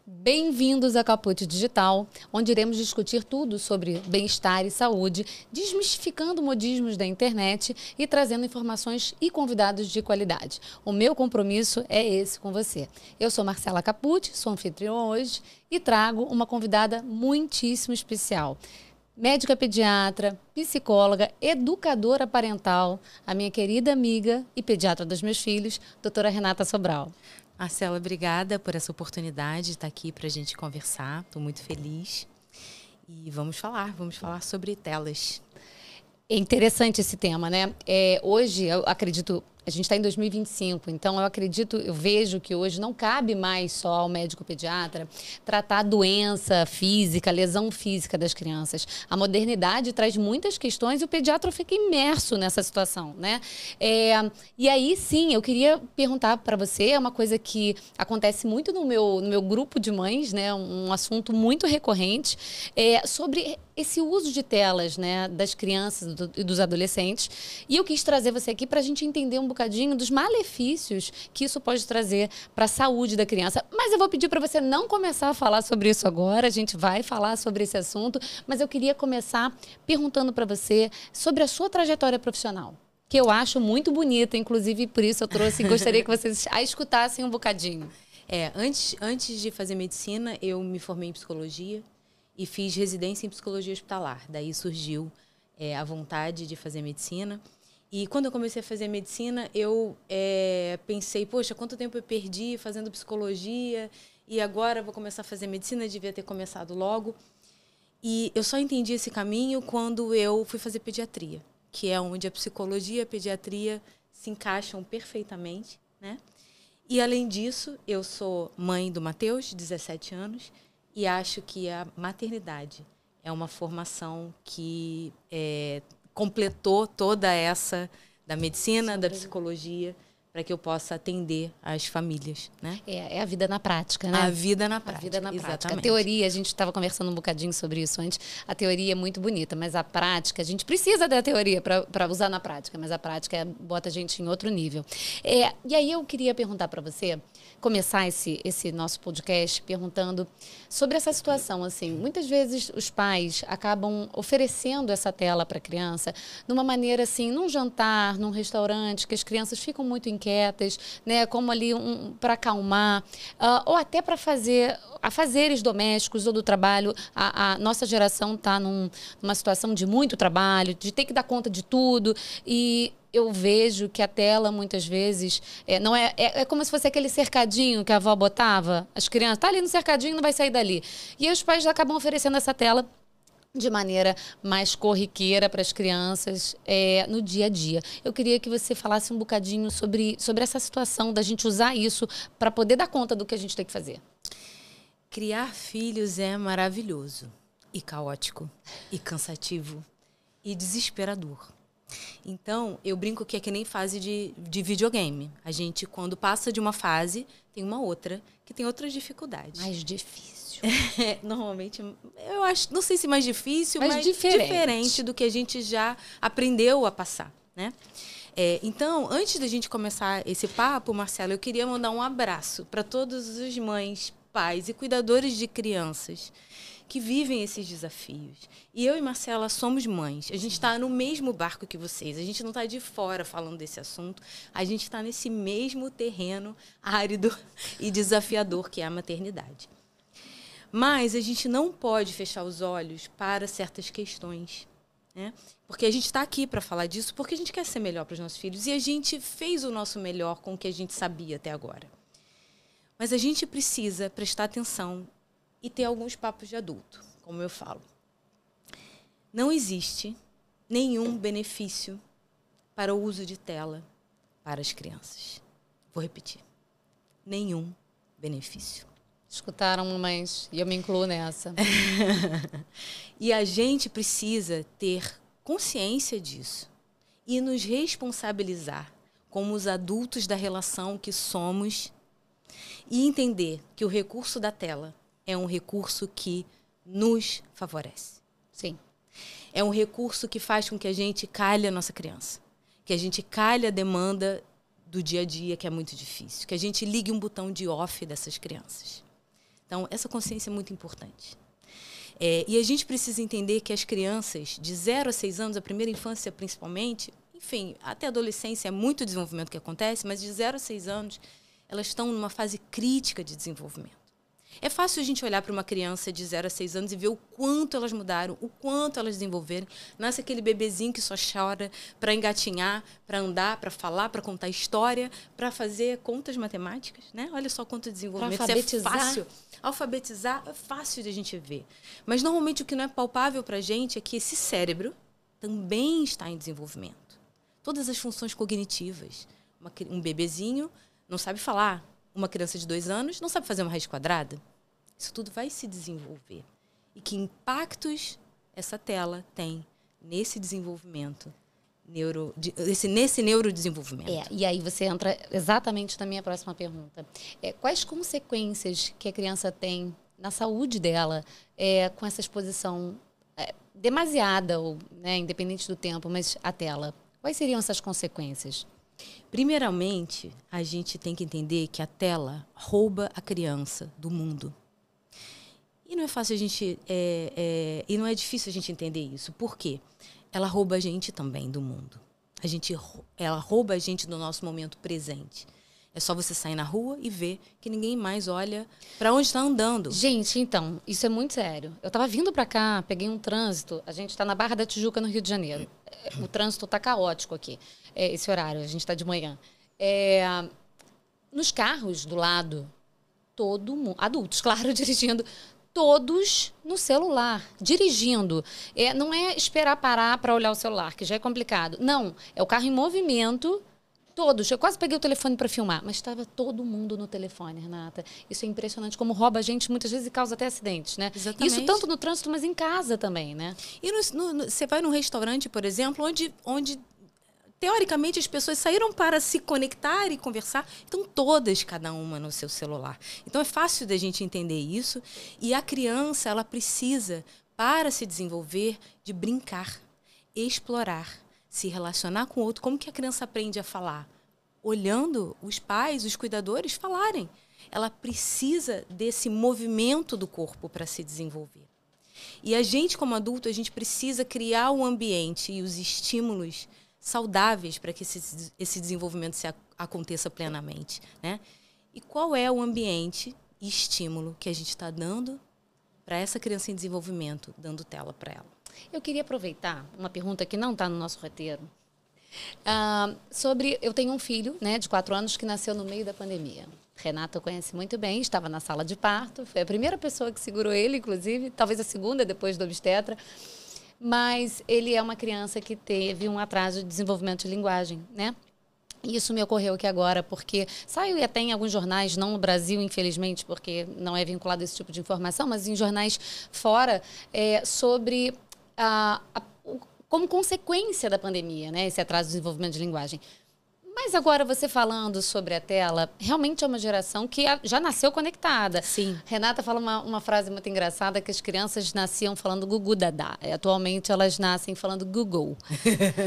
Bem-vindos a Caput Digital, onde iremos discutir tudo sobre bem-estar e saúde, desmistificando modismos da internet e trazendo informações e convidados de qualidade. O meu compromisso é esse com você. Eu sou Marcela Caput, sou anfitriã hoje e trago uma convidada muitíssimo especial. Médica pediatra, psicóloga, educadora parental, a minha querida amiga e pediatra dos meus filhos, doutora Renata Sobral. Marcela, obrigada por essa oportunidade de estar aqui para a gente conversar. Estou muito feliz. E vamos falar sobre telas. É interessante esse tema, né? Hoje, eu acredito, a gente está em 2025, então eu vejo que hoje não cabe mais só ao médico pediatra tratar a doença física, lesão física das crianças. A modernidade traz muitas questões e o pediatra fica imerso nessa situação, né? E aí, sim, eu queria perguntar para você, é uma coisa que acontece muito no meu grupo de mães, né? Um assunto muito recorrente, sobre esse uso de telas, né, das crianças e dos adolescentes. E eu quis trazer você aqui para a gente entender um bocadinho dos malefícios que isso pode trazer para a saúde da criança. Mas eu vou pedir para você não começar a falar sobre isso agora, a gente vai falar sobre esse assunto, mas eu queria começar perguntando para você sobre a sua trajetória profissional, que eu acho muito bonita, inclusive por isso eu trouxe e gostaria que vocês a escutassem um bocadinho. Antes de fazer medicina, eu me formei em psicologia e fiz residência em psicologia hospitalar. Daí surgiu a vontade de fazer medicina. E quando eu comecei a fazer medicina, eu pensei, poxa, quanto tempo eu perdi fazendo psicologia e agora vou começar a fazer medicina, devia ter começado logo. E eu só entendi esse caminho quando eu fui fazer pediatria, que é onde a psicologia e a pediatria se encaixam perfeitamente, né? E, além disso, eu sou mãe do Matheus, de 17 anos, e acho que a maternidade é uma formação que completou toda essa da medicina, da psicologia, para que eu possa atender as famílias, né? É a vida na prática, né? A vida na prática. A vida na prática. Exatamente. A teoria, a gente estava conversando um bocadinho sobre isso antes, a teoria é muito bonita, mas a prática, a gente precisa da teoria para usar na prática, mas a prática bota a gente em outro nível. E aí eu queria perguntar para você, começar esse nosso podcast perguntando sobre essa situação, assim, muitas vezes os pais acabam oferecendo essa tela para a criança de uma maneira assim, num jantar, num restaurante, que as crianças ficam muito inquietas, né, como ali para acalmar, ou até para fazer afazeres domésticos ou do trabalho. A nossa geração está numa situação de muito trabalho, de ter que dar conta de tudo, e eu vejo que a tela, muitas vezes, não é como se fosse aquele cercadinho que a avó botava. As crianças, tá ali no cercadinho, não vai sair dali. E aí os pais acabam oferecendo essa tela de maneira mais corriqueira para as crianças no dia a dia. Eu queria que você falasse um bocadinho sobre essa situação da gente usar isso para poder dar conta do que a gente tem que fazer. Criar filhos é maravilhoso e caótico e cansativo e desesperador. Então, eu brinco que é que nem fase de videogame. A gente, quando passa de uma fase, tem uma outra que tem outras dificuldades. Mais difícil. Normalmente, eu acho, não sei se mais difícil, mas diferente do que a gente já aprendeu a passar, né? Então, antes da gente começar esse papo, Marcela, eu queria mandar um abraço para todas as mães, pais e cuidadores de crianças que vivem esses desafios. E eu e Marcela somos mães. A gente está no mesmo barco que vocês. A gente não está de fora falando desse assunto. A gente está nesse mesmo terreno árido e desafiador que é a maternidade. Mas a gente não pode fechar os olhos para certas questões, né? Porque a gente está aqui para falar disso porque a gente quer ser melhor para os nossos filhos e a gente fez o nosso melhor com o que a gente sabia até agora. Mas a gente precisa prestar atenção e ter alguns papos de adulto, como eu falo. Não existe nenhum benefício para o uso de tela para as crianças. Vou repetir. Nenhum benefício. Escutaram, mas eu me incluo nessa. E a gente precisa ter consciência disso e nos responsabilizar como os adultos da relação que somos e entender que o recurso da tela é um recurso que nos favorece. Sim. É um recurso que faz com que a gente calhe a nossa criança, que a gente calhe a demanda do dia a dia, que é muito difícil, que a gente ligue um botão de off dessas crianças. Então, essa consciência é muito importante. E a gente precisa entender que as crianças de 0 a 6 anos, a primeira infância principalmente, enfim, até a adolescência é muito desenvolvimento que acontece, mas de 0 a 6 anos, elas estão numa fase crítica de desenvolvimento. É fácil a gente olhar para uma criança de 0 a 6 anos e ver o quanto elas mudaram, o quanto elas desenvolveram. Nasce aquele bebezinho que só chora para engatinhar, para andar, para falar, para contar história, para fazer contas matemáticas, né? Olha só quanto desenvolvimento. Isso é fácil. Alfabetizar é fácil de a gente ver. Mas, normalmente, o que não é palpável para a gente é que esse cérebro também está em desenvolvimento. Todas as funções cognitivas. Um bebezinho não sabe falar. Uma criança de 2 anos não sabe fazer uma raiz quadrada. Isso tudo vai se desenvolver. E que impactos essa tela tem nesse desenvolvimento, nesse neurodesenvolvimento. E aí você entra exatamente na minha próxima pergunta. Quais consequências que a criança tem na saúde dela com essa exposição demasiada, ou, né, independente do tempo, mas à tela? Quais seriam essas consequências? Primeiramente, a gente tem que entender que a tela rouba a criança do mundo. E não é fácil a gente... e não é difícil a gente entender isso. Por quê? Ela rouba a gente também do mundo. Ela rouba a gente do nosso momento presente. É só você sair na rua e ver que ninguém mais olha para onde está andando. Gente, então, isso é muito sério. Eu estava vindo para cá, peguei um trânsito. A gente está na Barra da Tijuca, no Rio de Janeiro. O trânsito está caótico aqui, esse horário. A gente está de manhã. Nos carros do lado, todo mundo, adultos, claro, dirigindo, todos no celular, dirigindo. Não é esperar parar para olhar o celular, que já é complicado. Não, é o carro em movimento. Todos. Eu quase peguei o telefone para filmar, mas estava todo mundo no telefone, Renata. Isso é impressionante, como rouba a gente muitas vezes e causa até acidentes, né? Exatamente. Isso tanto no trânsito, mas em casa também, né? E você vai num restaurante, por exemplo, onde teoricamente as pessoas saíram para se conectar e conversar, estão todas, cada uma no seu celular. Então é fácil da gente entender isso. E a criança, ela precisa, para se desenvolver, de brincar, explorar, se relacionar com o outro. Como que a criança aprende a falar? Olhando os pais, os cuidadores falarem. Ela precisa desse movimento do corpo para se desenvolver. E a gente, como adulto, a gente precisa criar o ambiente e os estímulos saudáveis para que esse desenvolvimento aconteça plenamente, né? E qual é o ambiente e estímulo que a gente está dando para essa criança em desenvolvimento, dando tela para ela? Eu queria aproveitar uma pergunta que não está no nosso roteiro. Eu tenho um filho, né, de 4 anos que nasceu no meio da pandemia. Renata conhece muito bem, estava na sala de parto. Foi a primeira pessoa que segurou ele, inclusive. Talvez a segunda, depois do obstetra. Mas ele é uma criança que teve um atraso de desenvolvimento de linguagem, né? Isso me ocorreu aqui agora, porque saiu até em alguns jornais, não no Brasil, infelizmente, porque não é vinculado a esse tipo de informação, mas em jornais fora, sobre como consequência da pandemia, né, esse atraso de desenvolvimento de linguagem. Mas agora, você falando sobre a tela, realmente é uma geração que já nasceu conectada. Sim. Renata fala uma frase muito engraçada, que as crianças nasciam falando gugu dadá. Atualmente, elas nascem falando Google.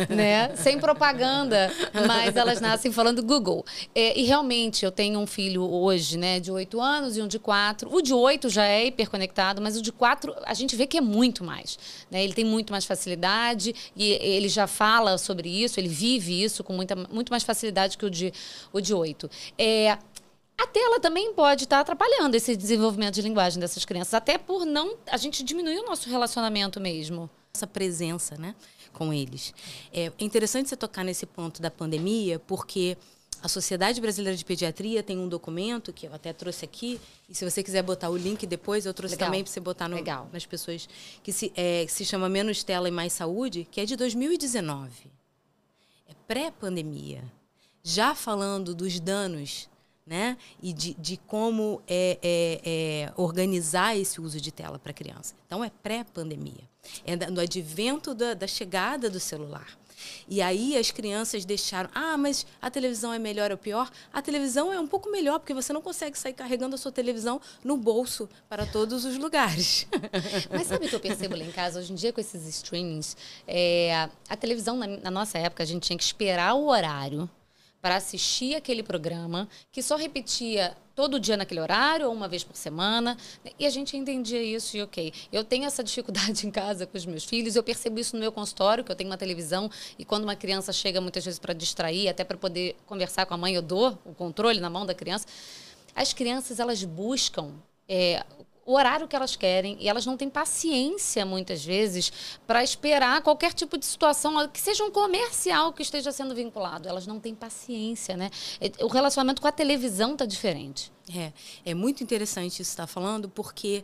Né? Sem propaganda, mas elas nascem falando Google. E realmente, eu tenho um filho hoje, né, de 8 anos e um de 4. O de 8 já é hiperconectado, mas o de 4, a gente vê que é muito mais. Né? Ele tem muito mais facilidade e ele já fala sobre isso, ele vive isso com muito mais facilidade que o de 8. A tela também pode estar atrapalhando esse desenvolvimento de linguagem dessas crianças, até por a gente diminuir o nosso relacionamento mesmo. Essa presença, né, com eles. É interessante você tocar nesse ponto da pandemia, porque a Sociedade Brasileira de Pediatria tem um documento, que eu até trouxe aqui, e se você quiser botar o link depois, eu trouxe também para você botar nas pessoas, que se chama Menos Tela e Mais Saúde, que é de 2019. É pré-pandemia. Já falando dos danos, né, e de como organizar esse uso de tela para a criança. Então, é pré-pandemia. É no advento da chegada do celular. E aí as crianças deixaram... mas a televisão é melhor ou pior? A televisão é um pouco melhor, porque você não consegue sair carregando a sua televisão no bolso para todos os lugares. Mas sabe o que eu percebo lá em casa? Hoje em dia, com esses streamings, a televisão, na nossa época, a gente tinha que esperar o horário para assistir aquele programa, que só repetia todo dia naquele horário ou uma vez por semana. E a gente entendia isso e ok. Eu tenho essa dificuldade em casa com os meus filhos, eu percebo isso no meu consultório, que eu tenho uma televisão e quando uma criança chega muitas vezes para distrair, até para poder conversar com a mãe, eu dou o controle na mão da criança. As crianças, elas buscam o horário que elas querem e elas não têm paciência, muitas vezes, para esperar qualquer tipo de situação, que seja um comercial que esteja sendo vinculado. Elas não têm paciência, né? O relacionamento com a televisão está diferente. É muito interessante isso que você está falando, porque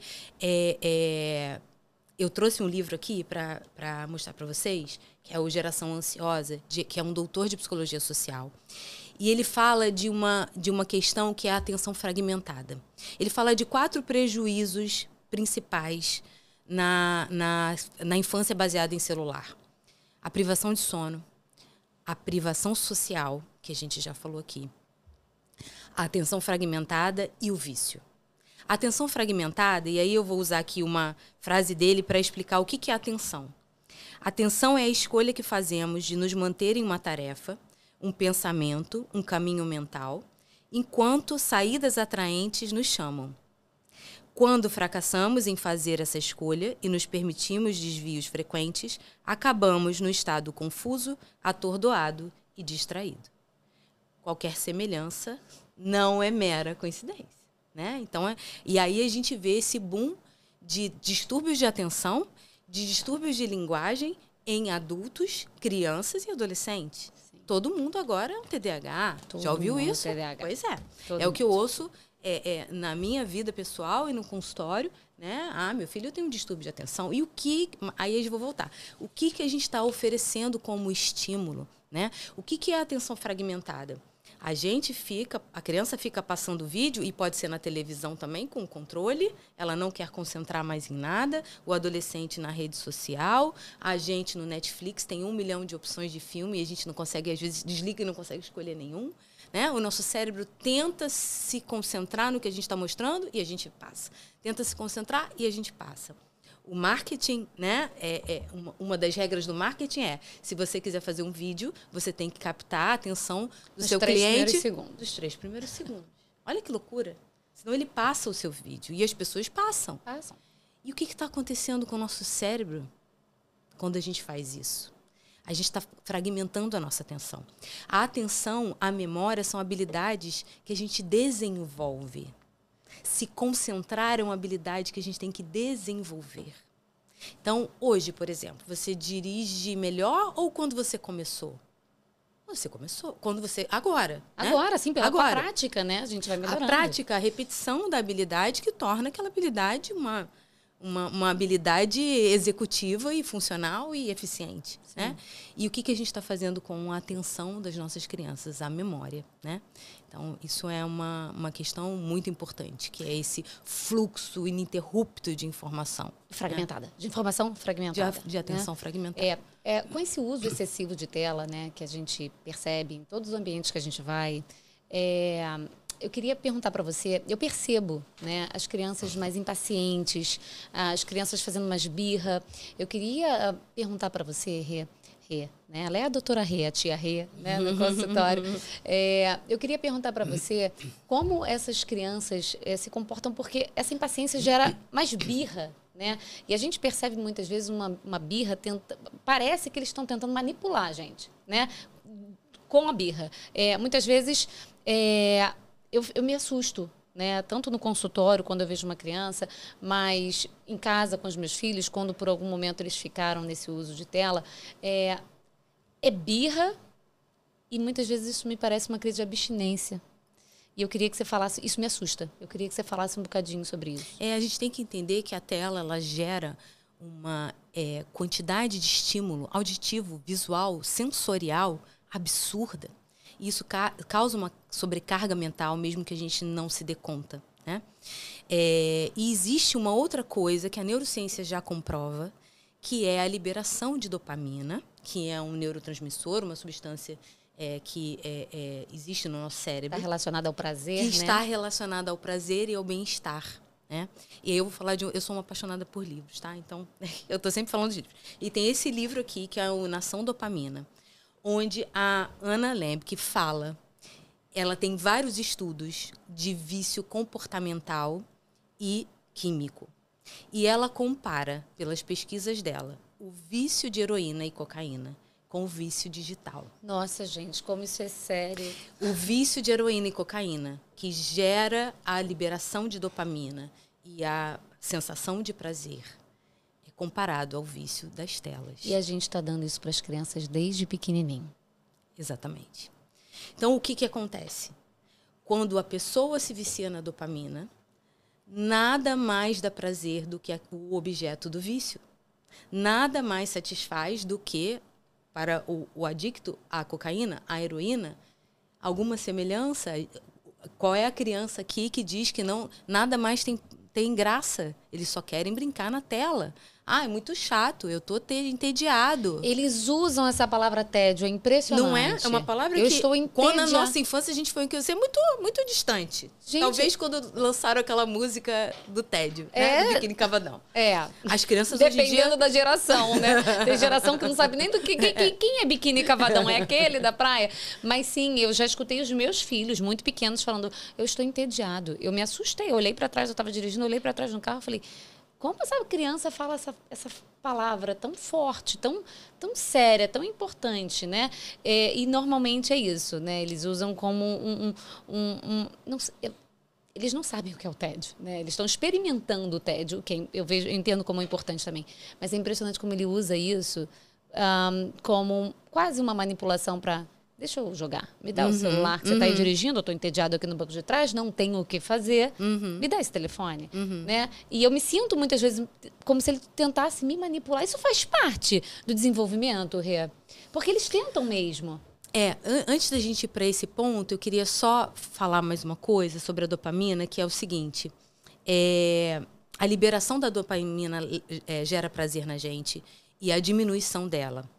eu trouxe um livro aqui para mostrar para vocês, que é o Geração Ansiosa, que é um doutor de psicologia social. E ele fala de uma questão que é a atenção fragmentada. Ele fala de 4 prejuízos principais na infância baseada em celular. A privação de sono, a privação social, que a gente já falou aqui, a atenção fragmentada e o vício. A atenção fragmentada, e aí eu vou usar aqui uma frase dele para explicar o que é atenção. Atenção é a escolha que fazemos de nos manter em uma tarefa, um pensamento, um caminho mental, enquanto saídas atraentes nos chamam. Quando fracassamos em fazer essa escolha e nos permitimos desvios frequentes, acabamos no estado confuso, atordoado e distraído. Qualquer semelhança não é mera coincidência, né? Então, e aí a gente vê esse boom de distúrbios de atenção, de distúrbios de linguagem em adultos, crianças e adolescentes. Todo mundo agora é um TDAH. Já ouviu isso? TDAH. Pois é. É o que eu ouço na minha vida pessoal e no consultório, né? Meu filho tem um distúrbio de atenção. E aí eu vou voltar. O que a gente está oferecendo como estímulo, né? O que é a atenção fragmentada? A criança fica passando vídeo, e pode ser na televisão também, com o controle, ela não quer concentrar mais em nada, o adolescente na rede social, a gente no Netflix tem 1 milhão de opções de filme e a gente não consegue, às vezes desliga e não consegue escolher nenhum, né? O nosso cérebro tenta se concentrar no que a gente está mostrando e a gente passa. Tenta se concentrar e a gente passa. O marketing, né? Uma das regras do marketing se você quiser fazer um vídeo, você tem que captar a atenção do seu cliente dos 3 primeiros segundos. Olha que loucura. Senão ele passa o seu vídeo. E as pessoas passam. E o que está acontecendo com o nosso cérebro quando a gente faz isso? A gente está fragmentando a nossa atenção. A atenção, a memória são habilidades que a gente desenvolve. Se concentrar é uma habilidade que a gente tem que desenvolver. Então, hoje, por exemplo, você dirige melhor ou quando você começou? Você começou. Quando você... Agora. Agora, sim, pela prática, né? A gente vai melhorando. A prática, a repetição da habilidade que torna aquela habilidade uma habilidade executiva e funcional e eficiente, né? E o que a gente está fazendo com a atenção das nossas crianças? A memória, né? Então, isso é uma questão muito importante, que é esse fluxo ininterrupto de informação. Fragmentada. Né? De informação fragmentada. De atenção, né? Fragmentada. Com esse uso excessivo de tela, né, que a gente percebe em todos os ambientes que a gente vai, eu queria perguntar para você, eu percebo, né, as crianças mais impacientes, as crianças fazendo umas birra. Eu queria perguntar para você, Rê, né? Ela é a doutora Rê, a tia Rê, né, no consultório. Eu queria perguntar para você como essas crianças se comportam, porque essa impaciência gera mais birra, né? E a gente percebe muitas vezes uma birra, parece que eles estão tentando manipular a gente, né? Com a birra. Muitas vezes eu me assusto, né? Tanto no consultório, quando eu vejo uma criança, mas em casa com os meus filhos, quando por algum momento eles ficaram nesse uso de tela, é birra e muitas vezes isso me parece uma crise de abstinência. E eu queria que você falasse, isso me assusta, eu queria que você falasse um bocadinho sobre isso. A gente tem que entender que a tela, ela gera uma quantidade de estímulo auditivo, visual, sensorial absurda. E isso causa uma sobrecarga mental, mesmo que a gente não se dê conta, né? E existe uma outra coisa que a neurociência já comprova, que é a liberação de dopamina, que é um neurotransmissor, uma substância que existe no nosso cérebro. Está relacionada ao prazer, que está relacionada ao prazer e ao bem-estar, né? E aí eu vou falar eu sou uma apaixonada por livros, tá? Então, eu estou sempre falando de livros. E tem esse livro aqui, que é o Nação Dopamina, onde a Anna Lembke fala ela tem vários estudos de vício comportamental e químico. E ela compara, pelas pesquisas dela, o vício de heroína e cocaína com o vício digital. Nossa, gente, como isso é sério. O vício de heroína e cocaína, que gera a liberação de dopamina e a sensação de prazer, é comparado ao vício das telas. E a gente está dando isso para as crianças desde pequenininho. Exatamente. Então, o que acontece? Quando a pessoa se vicia na dopamina, nada mais dá prazer do que o objeto do vício. Nada mais satisfaz do que, para o adicto à cocaína, à heroína, alguma semelhança. Qual é a criança aqui que diz que não, nada mais tem graça? Eles só querem brincar na tela. Ah, é muito chato, eu tô entediado. Eles usam essa palavra tédio, é impressionante. Não é? É uma palavra que, estou entediado. quando na nossa infância, a gente foi muito, muito distante. Gente, talvez quando lançaram aquela música do tédio, né? Do Biquíni Cavadão. As crianças dependendo hoje em dia... da geração, né? Tem geração que não sabe nem do que... Quem é Biquíni Cavadão? É aquele da praia? Mas sim, eu já escutei os meus filhos, muito pequenos, falando, eu estou entediado. Eu me assustei, eu olhei para trás, eu estava dirigindo, eu olhei para trás no carro e falei... Como essa criança fala essa palavra tão forte, tão séria, tão importante, né? E normalmente é isso, né? Eles usam como não sei, eles não sabem o que é o tédio, né? Eles estão experimentando o tédio, que eu entendo como importante também. Mas é impressionante como ele usa isso como quase uma manipulação para... Deixa eu jogar. Me dá o celular, que você está aí dirigindo, eu estou entediado aqui no banco de trás, não tenho o que fazer. Me dá esse telefone. Né? E eu me sinto muitas vezes como se ele tentasse me manipular. Isso faz parte do desenvolvimento, Rê? Porque eles tentam mesmo. Antes da gente ir para esse ponto, eu queria só falar mais uma coisa sobre a dopamina, que é o seguinte. A liberação da dopamina gera prazer na gente e a diminuição dela,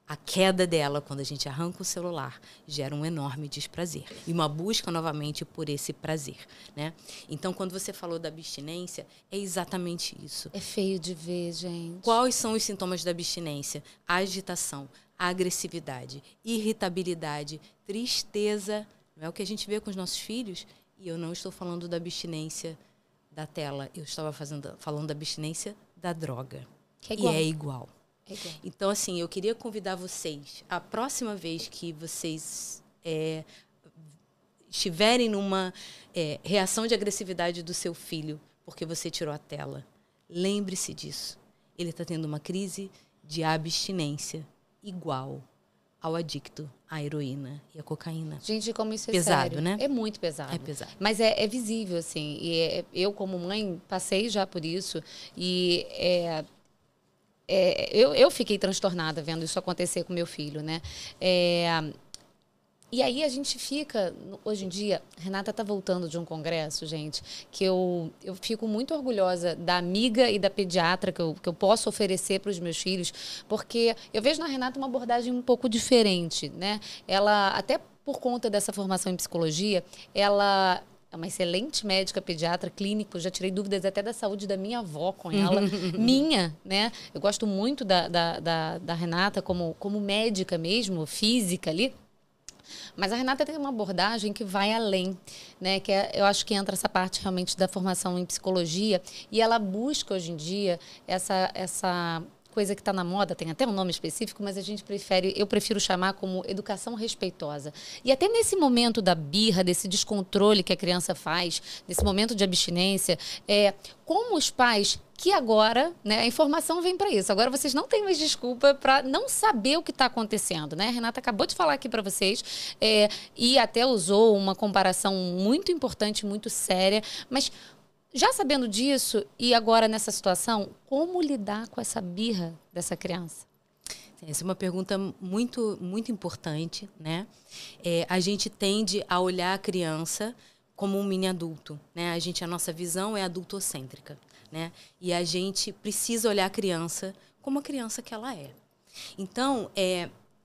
a queda dela, quando a gente arranca o celular, gera um enorme desprazer. E uma busca, novamente, por esse prazer. Né? Então, quando você falou da abstinência, é exatamente isso. É feio de ver, gente. Quais são os sintomas da abstinência? A agitação, a agressividade, irritabilidade, tristeza. Não é o que a gente vê com os nossos filhos? E eu não estou falando da abstinência da tela. Eu estava falando da abstinência da droga. Que é igual. E é igual. Então, assim, eu queria convidar vocês, a próxima vez que vocês estiverem numa reação de agressividade do seu filho, porque você tirou a tela, lembre-se disso. Ele está tendo uma crise de abstinência igual ao adicto à heroína e à cocaína. Gente, como isso é pesado, sério. Né? É muito pesado. É pesado. Mas é visível, assim. E eu, como mãe, passei já por isso. E eu fiquei transtornada vendo isso acontecer com meu filho, né? E aí a gente fica, hoje em dia, Renata está voltando de um congresso, gente, que eu fico muito orgulhosa da amiga e da pediatra que eu posso oferecer para os meus filhos, porque eu vejo na Renata uma abordagem um pouco diferente, né? Ela, até por conta dessa formação em psicologia, ela é uma excelente médica pediatra, clínico, já tirei dúvidas até da saúde da minha avó com ela, minha, né? Eu gosto muito da Renata como médica mesmo, física ali. Mas a Renata tem uma abordagem que vai além, né? Que eu acho que entra essa parte realmente da formação em psicologia, e ela busca hoje em dia essa coisa que está na moda, tem até um nome específico, mas eu prefiro chamar como educação respeitosa. E até nesse momento da birra, desse descontrole que a criança faz, nesse momento de abstinência, como os pais, que agora, né, a informação vem para isso. Agora vocês não têm mais desculpa para não saber o que está acontecendo, né? A Renata acabou de falar aqui para vocês e até usou uma comparação muito importante, muito séria, mas já sabendo disso e agora nessa situação, como lidar com essa birra dessa criança? Essa é uma pergunta muito, muito importante, né? A gente tende a olhar a criança como um mini adulto, né? A nossa visão é adultocêntrica, né? E a gente precisa olhar a criança como a criança que ela é. Então,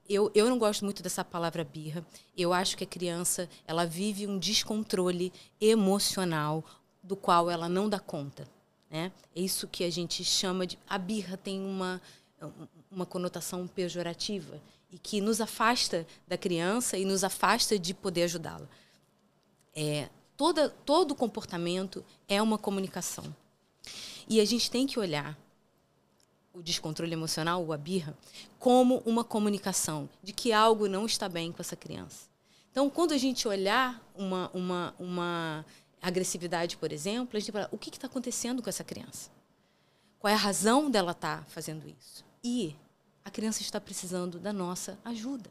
eu não gosto muito dessa palavra birra. Eu acho que a criança, ela vive um descontrole emocional do qual ela não dá conta, né? É isso que a gente chama de... A birra tem uma conotação pejorativa e que nos afasta da criança e nos afasta de poder ajudá-la. Todo comportamento é uma comunicação. E a gente tem que olhar o descontrole emocional, ou a birra, como uma comunicação de que algo não está bem com essa criança. Então, quando a gente olhar uma agressividade, por exemplo, a gente fala, o que está acontecendo com essa criança? Qual é a razão dela estar fazendo isso? E a criança está precisando da nossa ajuda.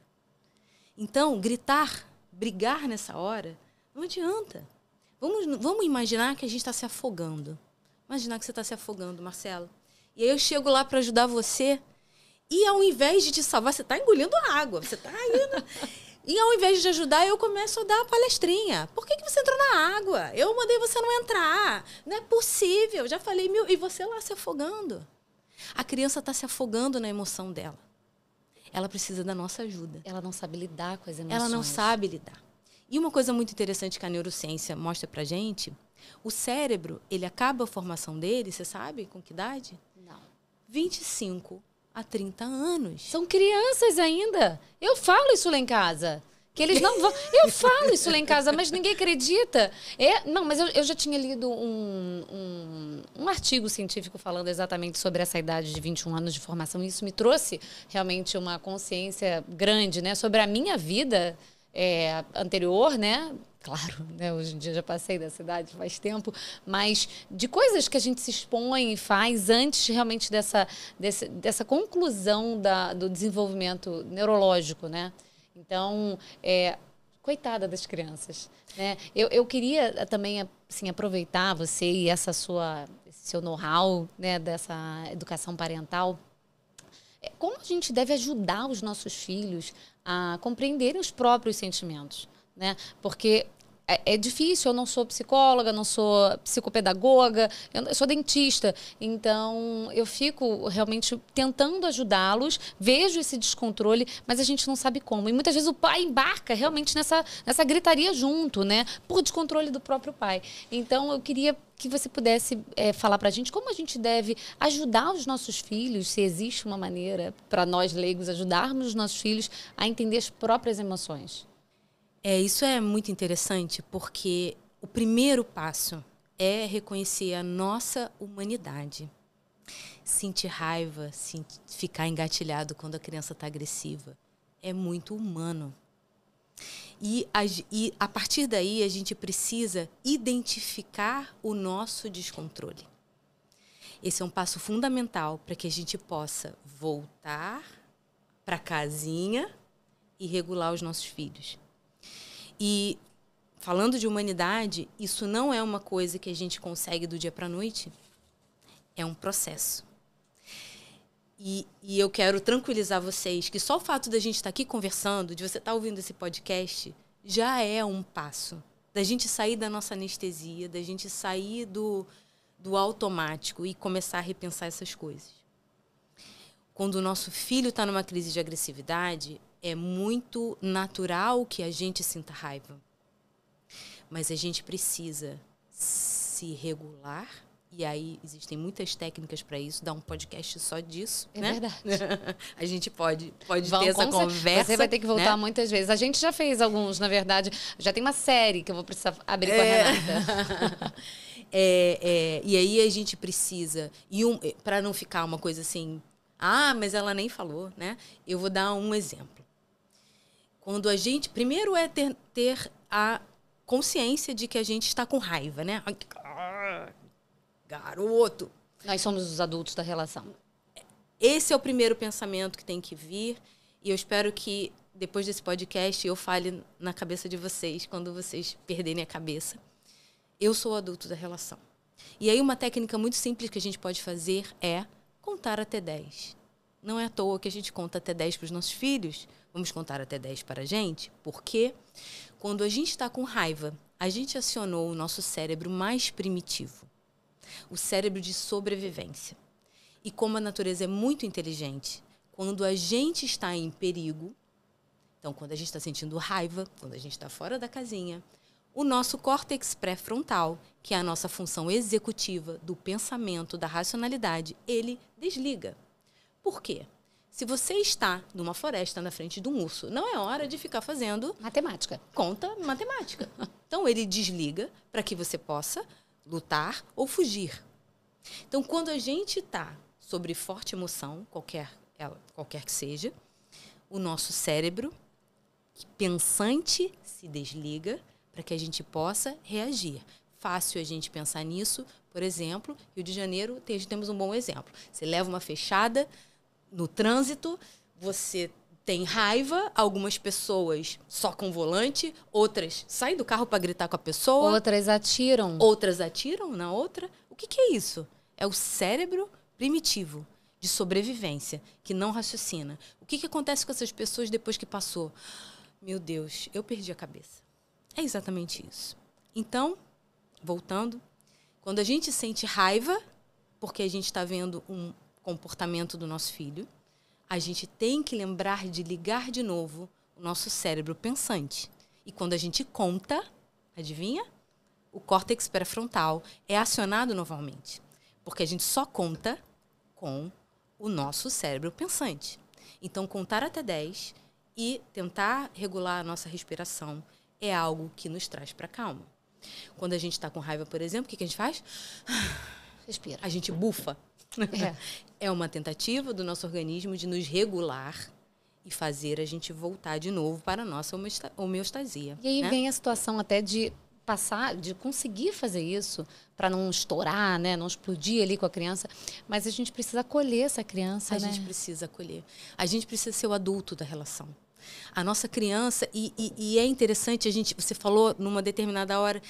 Então, gritar, brigar nessa hora, não adianta. Vamos imaginar que a gente está se afogando. Imaginar que você está se afogando, Marcelo. E aí eu chego lá para ajudar você e ao invés de te salvar, você está engolindo água. Você está indo... E ao invés de ajudar, eu começo a dar a palestrinha. Por que você entrou na água? Eu mandei você não entrar. Não é possível. Já falei mil... E você lá se afogando. A criança está se afogando na emoção dela. Ela precisa da nossa ajuda. Ela não sabe lidar com as emoções. Ela não sabe lidar. E uma coisa muito interessante que a neurociência mostra pra gente, o cérebro, ele acaba a formação dele, você sabe com que idade? Não. 25 a 30 anos. São crianças ainda. Eu falo isso lá em casa. Que eles não vão... Eu falo isso lá em casa, mas ninguém acredita. Não, mas eu já tinha lido um artigo científico falando exatamente sobre essa idade de 21 anos de formação. E isso me trouxe realmente uma consciência grande, né, sobre a minha vida anterior, né? Claro, né? Hoje em dia já passei dessa idade faz tempo, mas de coisas que a gente se expõe e faz antes realmente dessa conclusão do desenvolvimento neurológico, né? Então, coitada das crianças, né? Eu queria também assim, aproveitar você e esse seu know-how, né, dessa educação parental. Como a gente deve ajudar os nossos filhos a compreenderem os próprios sentimentos, né? Porque é difícil, eu não sou psicóloga, não sou psicopedagoga, eu sou dentista. Então, eu fico realmente tentando ajudá-los, vejo esse descontrole, mas a gente não sabe como. E muitas vezes o pai embarca realmente nessa gritaria junto, né? Por descontrole do próprio pai. Então, eu queria que você pudesse falar para a gente como a gente deve ajudar os nossos filhos, se existe uma maneira para nós leigos ajudarmos os nossos filhos a entender as próprias emoções. Isso é muito interessante porque o primeiro passo é reconhecer a nossa humanidade. Sentir raiva, ficar engatilhado quando a criança está agressiva, é muito humano. E a partir daí a gente precisa identificar o nosso descontrole. Esse é um passo fundamental para que a gente possa voltar para a casinha e regular os nossos filhos. E falando de humanidade, isso não é uma coisa que a gente consegue do dia para a noite. É um processo. E eu quero tranquilizar vocês que só o fato da gente estar aqui conversando, de você estar ouvindo esse podcast, já é um passo. Da gente sair da nossa anestesia, da gente sair do automático e começar a repensar essas coisas. Quando o nosso filho está numa crise de agressividade, é muito natural que a gente sinta raiva. Mas a gente precisa se regular. E aí existem muitas técnicas para isso. Dá um podcast só disso, né? Verdade. A gente pode ter essa conversa. Você vai ter que voltar, né, muitas vezes. A gente já fez alguns, na verdade. Já tem uma série que eu vou precisar abrir com a Renata. E aí a gente precisa... para não ficar uma coisa assim... Ah, mas ela nem falou, né? Eu vou dar um exemplo. Quando a gente... Primeiro é ter a consciência de que a gente está com raiva, né? Garoto. Nós somos os adultos da relação. Esse é o primeiro pensamento que tem que vir. E eu espero que, depois desse podcast, eu fale na cabeça de vocês, quando vocês perderem a cabeça. Eu sou o adulto da relação. E aí uma técnica muito simples que a gente pode fazer é contar até 10. Não é à toa que a gente conta até 10 para os nossos filhos. Vamos contar até 10 para a gente. Porque quando a gente está com raiva, a gente acionou o nosso cérebro mais primitivo. O cérebro de sobrevivência. E como a natureza é muito inteligente, quando a gente está em perigo, então quando a gente está sentindo raiva, quando a gente está fora da casinha, o nosso córtex pré-frontal, que é a nossa função executiva do pensamento, da racionalidade, ele desliga. Por quê? Se você está numa floresta na frente de um urso, não é hora de ficar fazendo Matemática. conta matemática. Então, ele desliga para que você possa lutar ou fugir. Então, quando a gente está sobre forte emoção, qualquer que seja, o nosso cérebro pensante se desliga para que a gente possa reagir. Fácil a gente pensar nisso, por exemplo, Rio de Janeiro, temos um bom exemplo. Você leva uma fechada no trânsito, você tem raiva, algumas pessoas só com volante, outras saem do carro para gritar com a pessoa. Outras atiram. Outras atiram na outra. O que é isso? É o cérebro primitivo de sobrevivência, que não raciocina. O que acontece com essas pessoas depois que passou? Meu Deus, eu perdi a cabeça. É exatamente isso. Então, voltando, quando a gente sente raiva, porque a gente está vendo um comportamento do nosso filho, a gente tem que lembrar de ligar de novo o nosso cérebro pensante. E quando a gente conta, adivinha? O córtex pré-frontal é acionado novamente. Porque a gente só conta com o nosso cérebro pensante. Então, contar até 10 e tentar regular a nossa respiração é algo que nos traz para calma. Quando a gente está com raiva, por exemplo, o que a gente faz? Respira. A gente bufa. É uma tentativa do nosso organismo de nos regular e fazer a gente voltar de novo para a nossa homeostasia. E aí, né? Vem a situação até de passar, de conseguir fazer isso para não estourar, né, não explodir ali com a criança, mas a gente precisa acolher essa criança, A né? gente precisa acolher. A gente precisa ser o adulto da relação. A nossa criança, e é interessante, você falou numa determinada hora,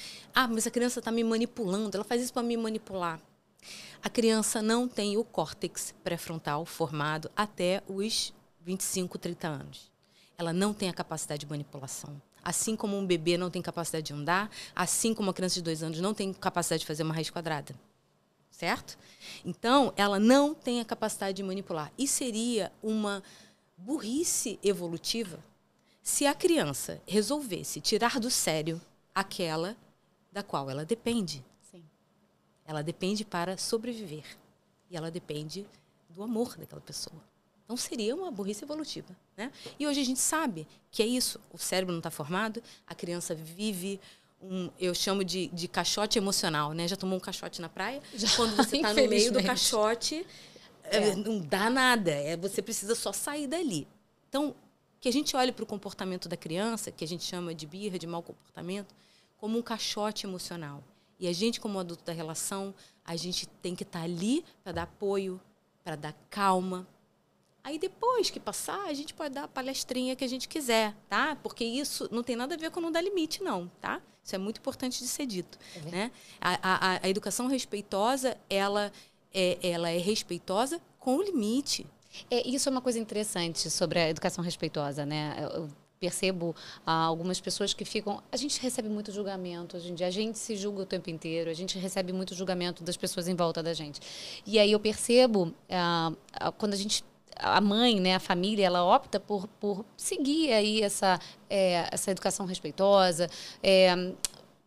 mas a criança está me manipulando, ela faz isso para me manipular. A criança não tem o córtex pré-frontal formado até os 25, 30 anos. Ela não tem a capacidade de manipulação. Assim como um bebê não tem capacidade de andar, assim como uma criança de 2 anos não tem capacidade de fazer uma raiz quadrada. Certo? Então, ela não tem a capacidade de manipular. E seria uma burrice evolutiva se a criança resolvesse tirar do sério aquela da qual ela depende. Sim. Ela depende para sobreviver. E ela depende do amor daquela pessoa. Então, seria uma burrice evolutiva. Né? E hoje a gente sabe que é isso. O cérebro não está formado, a criança vive eu chamo de caixote emocional. Né? Já tomou um caixote na praia? Já, quando você está no meio do caixote, não dá nada. Você precisa só sair dali. Então, que a gente olhe para o comportamento da criança, que a gente chama de birra, de mau comportamento, como um caixote emocional. E a gente, como adulto da relação, a gente tem que estar ali para dar apoio, para dar calma. Aí, depois que passar, a gente pode dar a palestrinha que a gente quiser, tá? Porque isso não tem nada a ver com não dar limite, não, tá? Isso é muito importante de ser dito. Né? A educação respeitosa, ela é respeitosa com o limite. Isso é uma coisa interessante sobre a educação respeitosa, né? Eu percebo algumas pessoas que ficam... A gente recebe muito julgamento hoje em dia, a gente se julga o tempo inteiro, a gente recebe muito julgamento das pessoas em volta da gente. E aí eu percebo, quando a mãe, né, a família, ela opta por seguir aí essa educação respeitosa,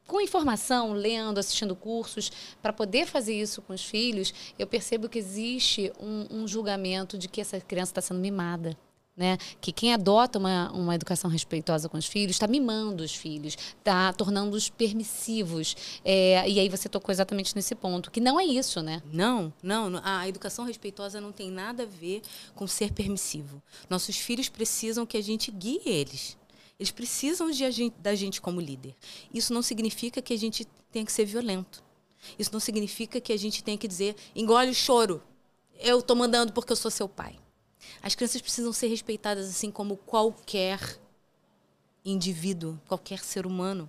com informação, lendo, assistindo cursos, para poder fazer isso com os filhos, eu percebo que existe um julgamento de que essa criança está sendo mimada. Né? Que quem adota uma educação respeitosa com os filhos está mimando os filhos, está tornando-os permissivos. E aí você tocou exatamente nesse ponto, que não é isso, né? Não. A educação respeitosa não tem nada a ver com ser permissivo. Nossos filhos precisam que a gente guie eles. Eles precisam da gente como líder. Isso não significa que a gente tenha que ser violento. Isso não significa que a gente tenha que dizer, engole o choro, eu estou mandando porque eu sou seu pai. As crianças precisam ser respeitadas assim como qualquer indivíduo, qualquer ser humano.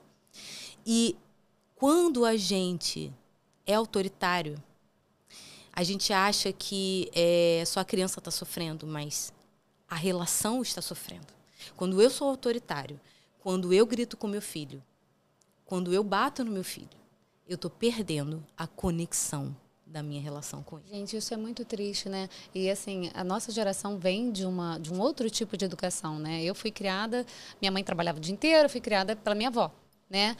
E quando a gente é autoritário, a gente acha que só a criança está sofrendo, mas a relação está sofrendo. Quando eu sou autoritário, quando eu grito com meu filho, quando eu bato no meu filho, eu estou perdendo a conexão da minha relação com ele. Gente, isso é muito triste, né? E assim, a nossa geração vem de um outro tipo de educação, né? Eu fui criada, minha mãe trabalhava o dia inteiro, eu fui criada pela minha avó. né?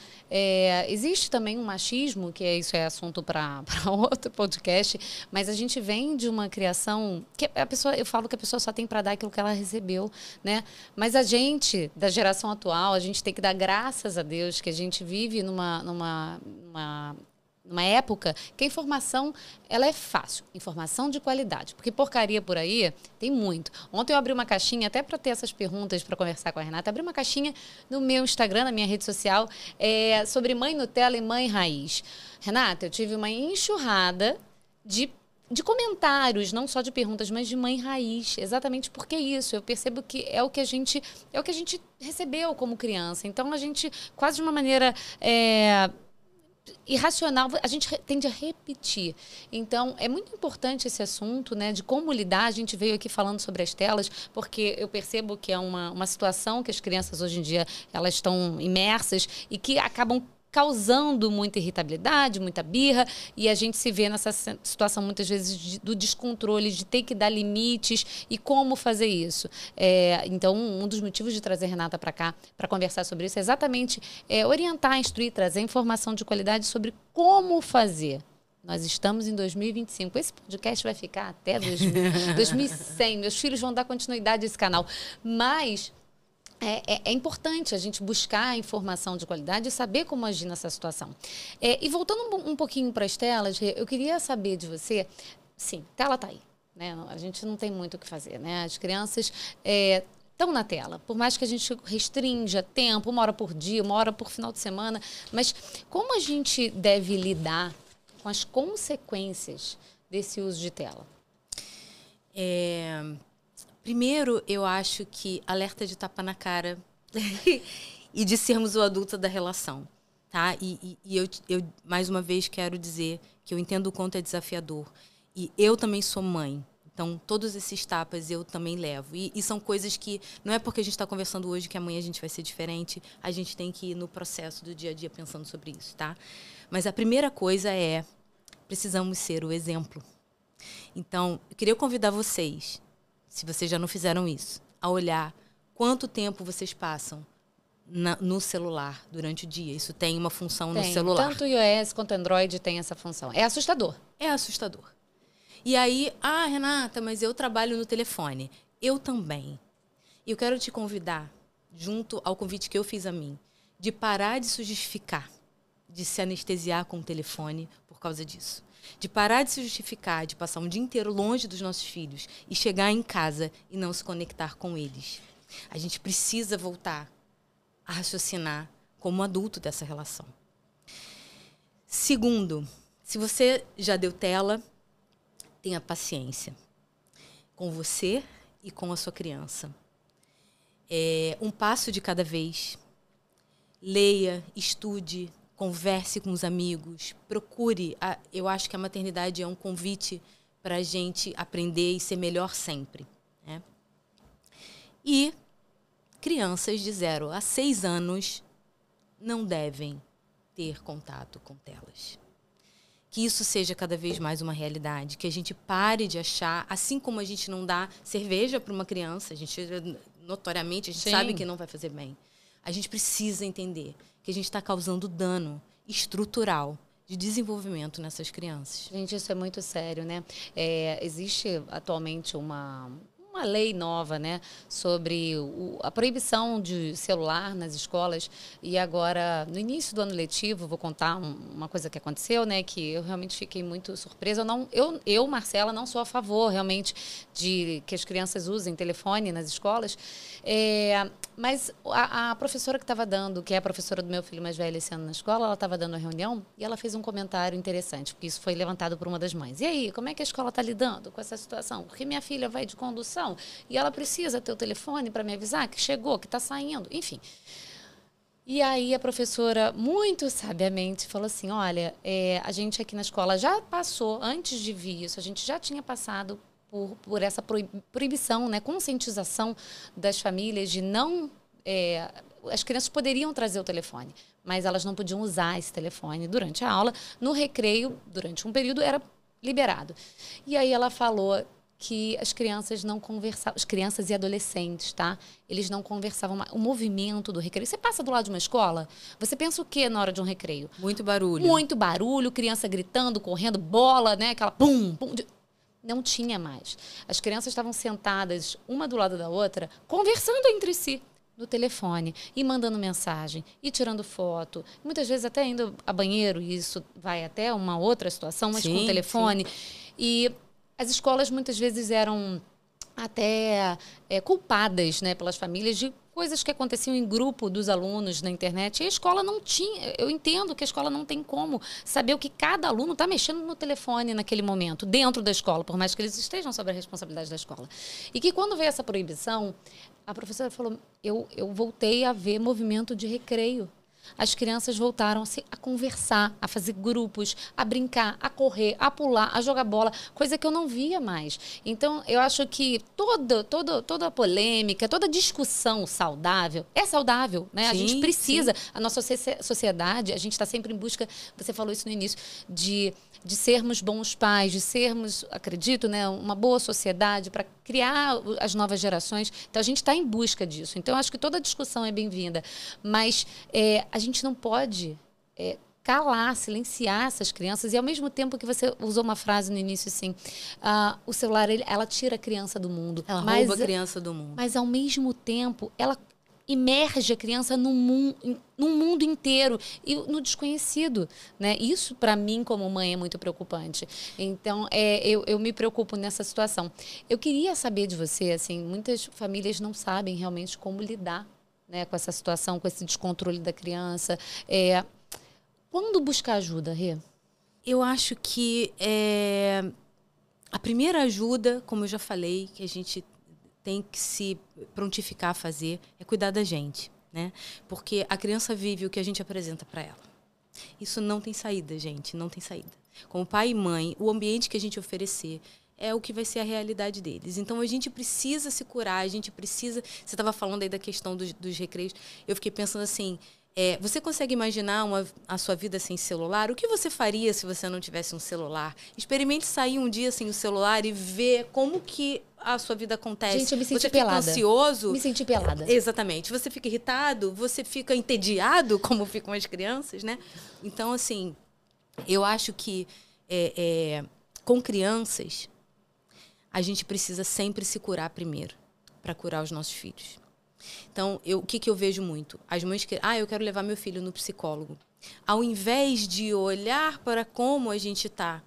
Existe também um machismo, que isso é assunto para outro podcast, mas a gente vem de uma criação que a pessoa, eu falo que a pessoa só tem para dar aquilo que ela recebeu, né? Mas a gente, da geração atual, a gente tem que dar graças a Deus que a gente vive numa época que a informação ela é fácil, informação de qualidade, porque porcaria por aí tem muito. Ontem eu abri uma caixinha, até para ter essas perguntas para conversar com a Renata, abri uma caixinha no meu Instagram, na minha rede social, sobre mãe Nutella e mãe raiz. Renata, eu tive uma enxurrada de comentários, não só de perguntas, mas de mãe raiz, exatamente porque isso. Eu percebo que é o que a gente recebeu como criança. Então a gente, quase de uma maneira irracional, a gente tende a repetir. Então, é muito importante esse assunto, né, de como lidar. A gente veio aqui falando sobre as telas, porque eu percebo que é uma situação que as crianças hoje em dia elas estão imersas e que acabam causando muita irritabilidade, muita birra, e a gente se vê nessa situação muitas vezes do descontrole, de ter que dar limites e como fazer isso. Então, um dos motivos de trazer a Renata para cá, para conversar sobre isso, é exatamente orientar, instruir, trazer informação de qualidade sobre como fazer. Nós estamos em 2025. Esse podcast vai ficar até 2100. Meus filhos vão dar continuidade a esse canal. Mas é importante a gente buscar informação de qualidade e saber como agir nessa situação. E voltando um pouquinho para as telas, eu queria saber de você, sim, tela está aí, né? A gente não tem muito o que fazer, né? As crianças estão na tela, por mais que a gente restrinja tempo, 1 hora por dia, 1 hora por final de semana, mas como a gente deve lidar com as consequências desse uso de tela? Primeiro, eu acho que alerta de tapa na cara e de sermos o adulto da relação, tá? E eu, mais uma vez, quero dizer que eu entendo o quanto é desafiador. E eu também sou mãe. Então, todos esses tapas eu também levo. E são coisas que, não é porque a gente está conversando hoje que amanhã a gente vai ser diferente. A gente tem que ir no processo do dia a dia pensando sobre isso, tá? Mas a primeira coisa precisamos ser o exemplo. Então, eu queria convidar vocês, se vocês já não fizeram isso, a olhar quanto tempo vocês passam no celular durante o dia. Isso tem uma função no celular. Tanto o iOS quanto o Android tem essa função. É assustador. É assustador. E aí, Renata, mas eu trabalho no telefone. Eu também. E eu quero te convidar, junto ao convite que eu fiz a mim, de parar de se justificar, de se anestesiar com o telefone por causa disso. De parar de se justificar, de passar um dia inteiro longe dos nossos filhos e chegar em casa e não se conectar com eles. A gente precisa voltar a raciocinar como adulto dessa relação. Segundo, se você já deu tela, tenha paciência com você e com a sua criança. Um passo de cada vez. Leia, estude, converse com os amigos, procure. Eu acho que a maternidade é um convite para a gente aprender e ser melhor sempre, né? E crianças de 0 a 6 anos não devem ter contato com telas. Que isso seja cada vez mais uma realidade, que a gente pare de achar, assim como a gente não dá cerveja para uma criança, notoriamente a gente Sim. sabe que não vai fazer bem. A gente precisa entender que a gente está causando dano estrutural de desenvolvimento nessas crianças. Gente, isso é muito sério, né? Existe atualmente uma lei nova, né, sobre a proibição de celular nas escolas. E agora, no início do ano letivo, vou contar uma coisa que aconteceu, né, que eu realmente fiquei muito surpresa. Eu, Marcela, não sou a favor realmente de que as crianças usem telefone nas escolas. Mas a professora que estava dando, que é a professora do meu filho mais velho esse ano na escola, ela estava dando uma reunião e ela fez um comentário interessante, porque isso foi levantado por uma das mães. E aí, como é que a escola está lidando com essa situação? Porque minha filha vai de condução e ela precisa ter o telefone para me avisar que chegou, que está saindo, enfim. E aí a professora, muito sabiamente, falou assim, olha, a gente aqui na escola já passou, antes de vir isso, a gente já tinha passado por essa proibição, né, conscientização das famílias de não... as crianças poderiam trazer o telefone, mas elas não podiam usar esse telefone durante a aula. No recreio, durante um período, era liberado. E aí ela falou que as crianças não conversavam, as crianças e adolescentes, tá? Eles não conversavam mais. O movimento do recreio. Você passa do lado de uma escola, você pensa o quê na hora de um recreio? Muito barulho. Muito barulho, criança gritando, correndo, bola, né? Aquela pum, pum. Não tinha mais. As crianças estavam sentadas, uma do lado da outra, conversando entre si no telefone e mandando mensagem e tirando foto. Muitas vezes até indo a banheiro, e isso vai até uma outra situação, mas com o telefone. E as escolas muitas vezes eram até culpadas, né, pelas famílias de coisas que aconteciam em grupo dos alunos na internet. E a escola não tinha. Eu entendo que a escola não tem como saber o que cada aluno está mexendo no telefone naquele momento, dentro da escola, por mais que eles estejam sob a responsabilidade da escola. E que quando veio essa proibição, a professora falou, eu voltei a ver movimento de recreio. As crianças voltaram a conversar, a fazer grupos, a brincar, a correr, a pular, a jogar bola, coisa que eu não via mais. Então, eu acho que toda a polêmica, toda a discussão saudável é saudável, né? A gente precisa, a nossa sociedade, a gente está sempre em busca, você falou isso no início, de sermos bons pais, de sermos, acredito, né, uma boa sociedade para criar as novas gerações. Então, a gente está em busca disso. Então, eu acho que toda discussão é bem-vinda. Mas a gente não pode calar, silenciar essas crianças. E, ao mesmo tempo que você usou uma frase no início, assim, o celular, ela tira a criança do mundo. Ela rouba a criança do mundo. Mas, ao mesmo tempo, ela imerge a criança num mundo inteiro e no desconhecido, né? Isso, para mim, como mãe, é muito preocupante. Então, eu me preocupo nessa situação. Eu queria saber de você, assim, muitas famílias não sabem realmente como lidar, né, com essa situação, com esse descontrole da criança. Quando buscar ajuda, Rê? Eu acho que a primeira ajuda, como eu já falei, que a gente tem que se prontificar a fazer, é cuidar da gente, né? Porque a criança vive o que a gente apresenta para ela. Isso não tem saída, gente, não tem saída. Como pai e mãe, o ambiente que a gente oferecer é o que vai ser a realidade deles. Então, a gente precisa se curar, a gente precisa... Você estava falando aí da questão dos recreios. Eu fiquei pensando assim, você consegue imaginar a sua vida sem celular? O que você faria se você não tivesse um celular? Experimente sair um dia sem o celular e ver como que a sua vida acontece. Gente, eu me senti você pelada. Fica ansioso. Me senti pelada. Exatamente. Você fica irritado, você fica entediado, como ficam as crianças, né? Então, assim, eu acho que com crianças, a gente precisa sempre se curar primeiro, para curar os nossos filhos. Então, o que eu vejo muito? As mães que... eu quero levar meu filho no psicólogo. Ao invés de olhar para como a gente está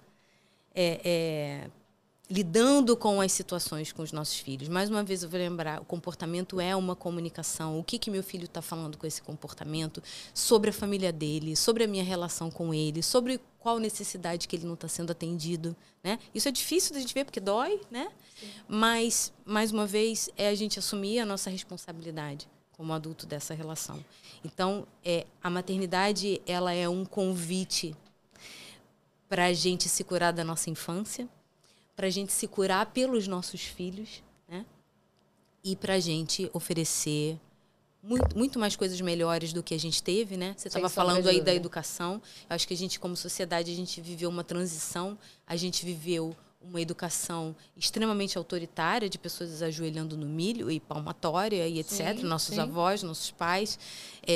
lidando com as situações com os nossos filhos. Mais uma vez, eu vou lembrar, o comportamento é uma comunicação. O que meu filho está falando com esse comportamento? Sobre a família dele, sobre a minha relação com ele, sobre qual necessidade que ele não está sendo atendido, né? Isso é difícil da gente ver, porque dói, né? Sim. Mas, mais uma vez, é a gente assumir a nossa responsabilidade como adulto dessa relação. Então, a maternidade, ela é um convite para a gente se curar da nossa infância, para a gente se curar pelos nossos filhos, né? E para a gente oferecer muito mais coisas melhores do que a gente teve, né? Você estava falando aí da educação. Eu acho que a gente, como sociedade, a gente viveu uma transição. A gente viveu uma educação extremamente autoritária, de pessoas ajoelhando no milho e palmatória e etc. Nossos avós, nossos pais,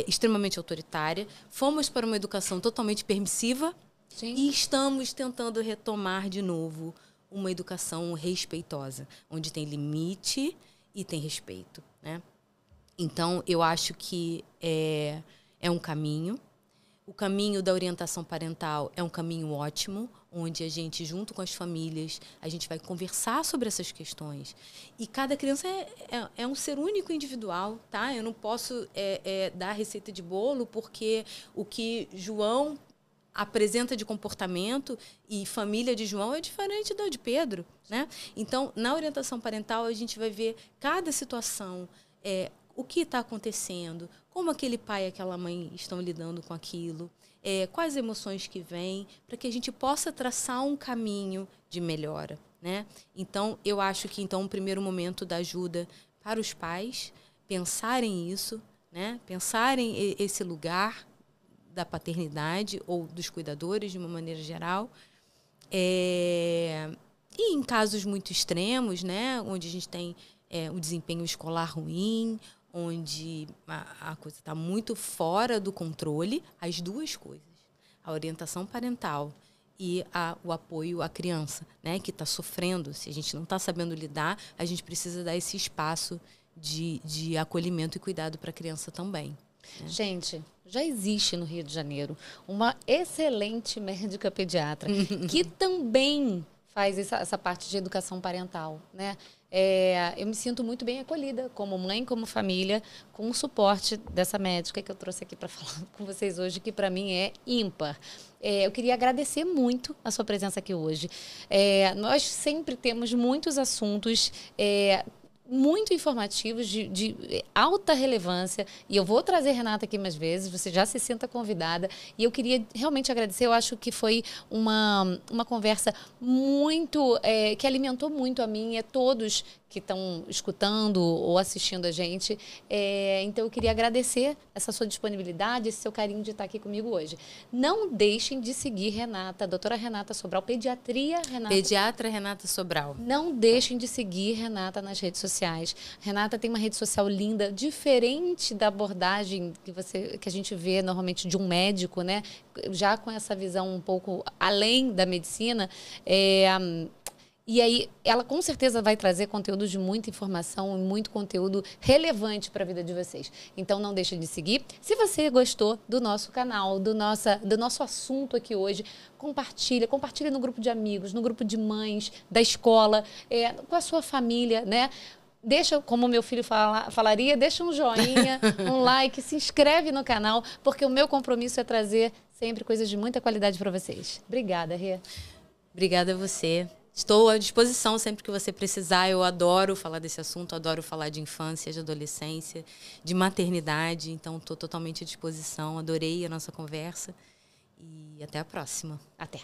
extremamente autoritária. Fomos para uma educação totalmente permissiva e estamos tentando retomar de novo uma educação respeitosa, onde tem limite e tem respeito, né? Então, eu acho que é um caminho. O caminho da orientação parental é um caminho ótimo, onde a gente, junto com as famílias, a gente vai conversar sobre essas questões. E cada criança é um ser único individual, tá? Eu não posso dar receita de bolo, porque o que João apresenta de comportamento e família de João é diferente da de Pedro, né? Então, na orientação parental, a gente vai ver cada situação, o que está acontecendo, como aquele pai e aquela mãe estão lidando com aquilo, quais emoções que vêm, para que a gente possa traçar um caminho de melhora, né? Então, eu acho que o primeiro momento da ajuda para os pais pensarem isso, né? Pensarem esse lugar da paternidade ou dos cuidadores, de uma maneira geral, e em casos muito extremos, né, onde a gente tem o desempenho escolar ruim, onde a coisa está muito fora do controle, as duas coisas, a orientação parental e o apoio à criança, né, que está sofrendo. Se a gente não está sabendo lidar, a gente precisa dar esse espaço de acolhimento e cuidado para a criança também. Né? Gente, já existe no Rio de Janeiro uma excelente médica pediatra que também faz essa parte de educação parental, né? Eu me sinto muito bem acolhida como mãe, como família, com o suporte dessa médica que eu trouxe aqui para falar com vocês hoje, que para mim é ímpar. Eu queria agradecer muito a sua presença aqui hoje. Nós sempre temos muitos assuntos muito informativos, de alta relevância, e eu vou trazer Renata aqui mais vezes, você já se sinta convidada, e eu queria realmente agradecer. Eu acho que foi uma conversa muito, que alimentou muito a mim e a todos que estão escutando ou assistindo a gente. Então, eu queria agradecer essa sua disponibilidade, esse seu carinho de estar aqui comigo hoje. Não deixem de seguir Renata, a doutora Renata Sobral, Pediatra Renata Sobral. Não deixem de seguir Renata nas redes sociais. Renata tem uma rede social linda, diferente da abordagem que a gente vê normalmente de um médico, né? Já com essa visão um pouco além da medicina. E aí, ela com certeza vai trazer conteúdo de muita informação e muito conteúdo relevante para a vida de vocês. Então, não deixem de seguir. Se você gostou do nosso canal, do nosso assunto aqui hoje, compartilha no grupo de amigos, no grupo de mães, da escola, com a sua família, né? Deixa, como meu filho falaria, deixa um joinha, um like, se inscreve no canal, porque o meu compromisso é trazer sempre coisas de muita qualidade para vocês. Obrigada, Rê. Obrigada a você. Estou à disposição sempre que você precisar. Eu adoro falar desse assunto, adoro falar de infância, de adolescência, de maternidade. Então, estou totalmente à disposição. Adorei a nossa conversa e até a próxima. Até.